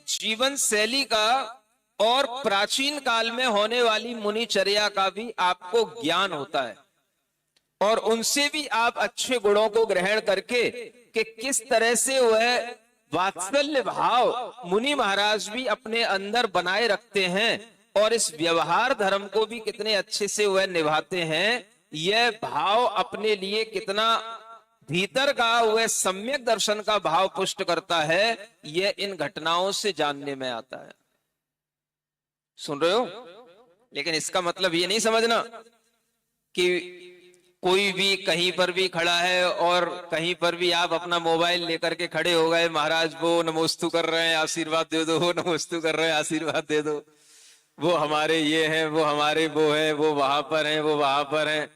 जीवन शैली का और प्राचीन काल में होने वाली मुनिचर्या का भी आपको ज्ञान होता है, और उनसे भी आप अच्छे गुणों को ग्रहण करके कि किस तरह से वह वात्सल्य भाव मुनि महाराज भी अपने अंदर बनाए रखते हैं, और इस व्यवहार धर्म को भी कितने अच्छे से वह निभाते हैं। यह भाव अपने लिए कितना भीतर का वह सम्यक दर्शन का भाव पुष्ट करता है, यह इन घटनाओं से जानने में आता है। सुन रहे हो? लेकिन इसका मतलब ये नहीं समझना कि कोई भी कहीं पर भी खड़ा है और कहीं पर भी आप अपना मोबाइल लेकर के खड़े हो गए, महाराज वो नमोस्तु कर रहे हैं आशीर्वाद दे दो, वो नमोस्तु कर रहे हैं आशीर्वाद दे दो, वो हमारे ये है, वो हमारे वो है, वो वहां पर है, वो वहां पर है।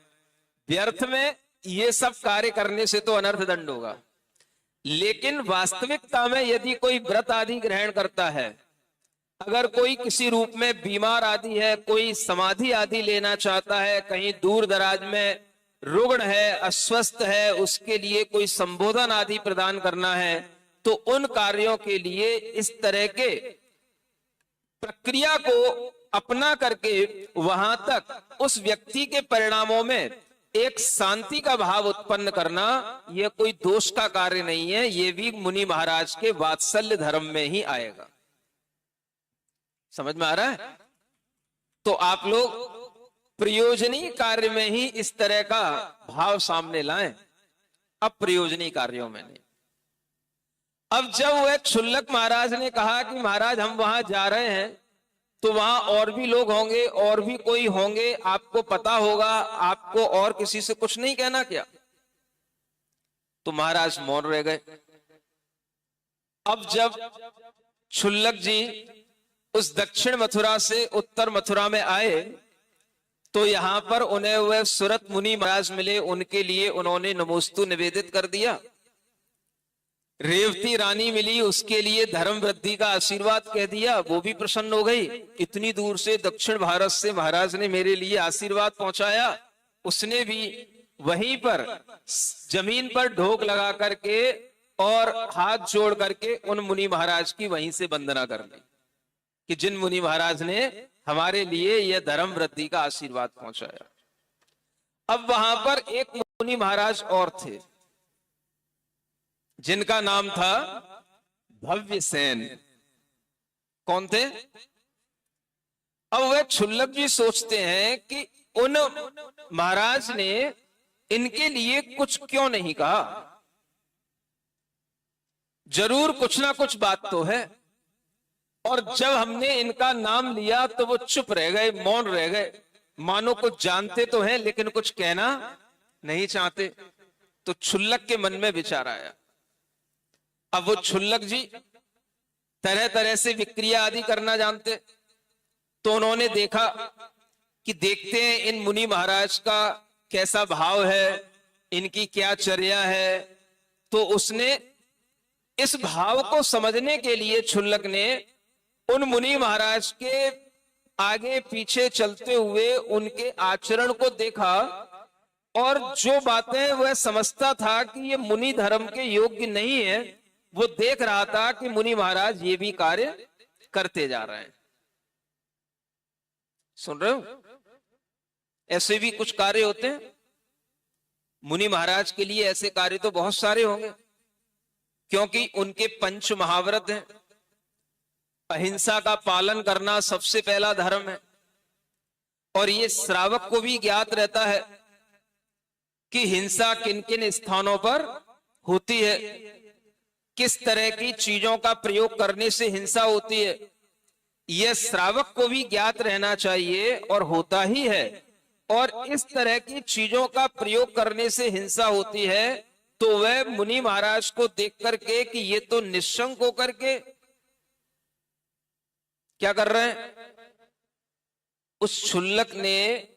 व्यर्थ में ये सब कार्य करने से तो अनर्थ दंड होगा। लेकिन वास्तविकता में यदि कोई व्रत आदि ग्रहण करता है, अगर कोई किसी रूप में बीमार आदि है, कोई समाधि आदि लेना चाहता है, कहीं दूर दराज में रुग्ण है, अस्वस्थ है, उसके लिए कोई संबोधन आदि प्रदान करना है, तो उन कार्यों के लिए इस तरह के प्रक्रिया को अपना करके वहां तक उस व्यक्ति के परिणामों में एक शांति का भाव उत्पन्न करना, यह कोई दोष का कार्य नहीं है। यह भी मुनि महाराज के वात्सल्य धर्म में ही आएगा। समझ में आ रहा है? तो आप लोग प्रयोजनीय कार्य में ही इस तरह का भाव सामने लाएं, अप्रयोजनीय कार्यों में नहीं। अब जब वह क्षुल्लक महाराज ने कहा कि महाराज हम वहां जा रहे हैं, तो वहां और भी लोग होंगे, और भी कोई होंगे, आपको पता होगा, आपको और किसी से कुछ नहीं कहना क्या? तो महाराज मौन रह गए। अब जब क्षुल्लक जी उस दक्षिण मथुरा से उत्तर मथुरा में आए, तो यहां पर उन्हें वह सुरत मुनि महाराज मिले, उनके लिए उन्होंने नमोस्तु निवेदित कर दिया। रेवती रानी मिली, उसके लिए धर्म वृद्धि का आशीर्वाद कह दिया, वो भी प्रसन्न हो गई। इतनी दूर से दक्षिण भारत से महाराज ने मेरे लिए आशीर्वाद पहुंचाया। उसने भी वहीं पर जमीन पर ढोक लगा करके और हाथ जोड़ करके उन मुनि महाराज की वहीं से वंदना कर ली कि जिन मुनि महाराज ने हमारे लिए यह धर्म वृद्धि का आशीर्वाद पहुंचाया। अब वहां पर एक मुनि महाराज और थे जिनका नाम था भव्यसेन। कौन थे? अब वह क्षुल्लक जी सोचते हैं कि उन महाराज ने इनके लिए कुछ क्यों नहीं कहा, जरूर कुछ ना कुछ बात तो है। और जब हमने इनका नाम लिया तो वो चुप रह गए, मौन रह गए, मानो कुछ जानते तो हैं लेकिन कुछ कहना नहीं चाहते। तो क्षुल्लक के मन में विचार आया। अब वो क्षुल्लक जी तरह तरह से विक्रिया आदि करना जानते, तो उन्होंने देखा कि देखते हैं इन मुनि महाराज का कैसा भाव है, इनकी क्या चर्या है। तो उसने इस भाव को समझने के लिए क्षुल्लक ने उन मुनि महाराज के आगे पीछे चलते हुए उनके आचरण को देखा, और जो बातें वह समझता था कि ये मुनि धर्म के योग्य नहीं है, वो देख रहा था कि मुनि महाराज ये भी कार्य करते जा रहे हैं। सुन रहे हो? ऐसे भी कुछ कार्य होते हैं। मुनि महाराज के लिए ऐसे कार्य तो बहुत सारे होंगे, क्योंकि उनके पंच महाव्रत हैं। अहिंसा का पालन करना सबसे पहला धर्म है, और ये श्रावक को भी ज्ञात रहता है कि हिंसा किन किन स्थानों पर होती है, किस तरह की चीजों का प्रयोग करने से हिंसा होती है। यह श्रावक को भी ज्ञात रहना चाहिए, और होता ही है। और इस तरह की चीजों का प्रयोग करने से हिंसा होती है, तो वह मुनि महाराज को देख करके कि ये तो निशंक होकर के क्या कर रहे हैं, उस क्षुल्लक ने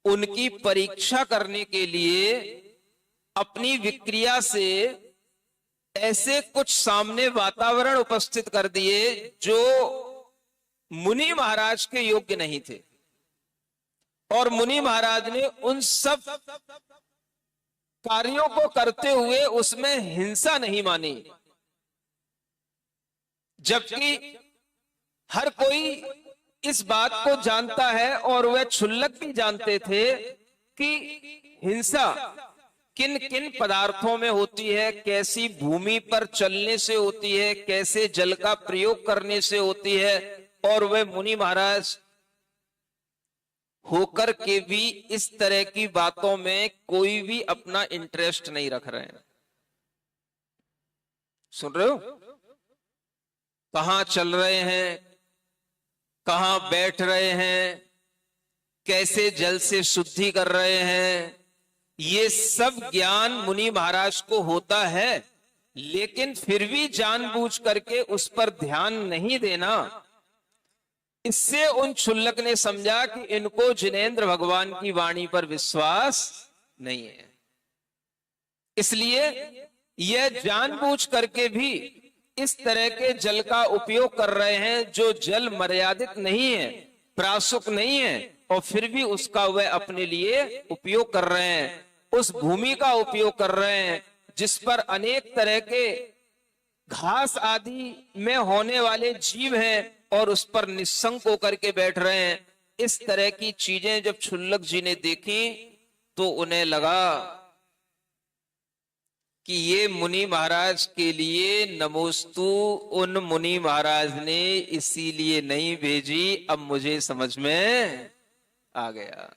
उनकी परीक्षा करने के लिए अपनी विक्रिया से ऐसे कुछ सामने वातावरण उपस्थित कर दिए जो मुनि महाराज के योग्य नहीं थे। और मुनि महाराज ने उन सब कार्यों को करते हुए उसमें हिंसा नहीं मानी। जबकि हर कोई इस बात को जानता है और वह क्षुल्लक भी जानते थे कि हिंसा किन किन पदार्थों में होती है, कैसी भूमि पर चलने से होती है, कैसे जल का प्रयोग करने से होती है। और वह मुनि महाराज होकर के भी इस तरह की बातों में कोई भी अपना इंटरेस्ट नहीं रख रहे हैं। सुन रहे हो? कहां चल रहे हैं, कहां बैठ रहे हैं, कैसे जल से शुद्धि कर रहे हैं, ये सब ज्ञान मुनि महाराज को होता है, लेकिन फिर भी जानबूझ करके उस पर ध्यान नहीं देना। इससे उन क्षुल्लक ने समझा कि इनको जिनेंद्र भगवान की वाणी पर विश्वास नहीं है, इसलिए यह जानबूझ करके भी इस तरह के जल का उपयोग कर रहे हैं जो जल मर्यादित नहीं है, प्रासुक नहीं है, और फिर भी उसका वह अपने लिए उपयोग कर रहे हैं। उस भूमि का उपयोग कर रहे हैं जिस पर अनेक तरह के घास आदि में होने वाले जीव हैं, और उस पर निस्संक होकर के बैठ रहे हैं। इस तरह की चीजें जब क्षुल्लक जी ने देखी तो उन्हें लगा कि ये मुनि महाराज के लिए नमोस्तु उन मुनि महाराज ने इसीलिए नहीं भेजी। अब मुझे समझ में आ गया।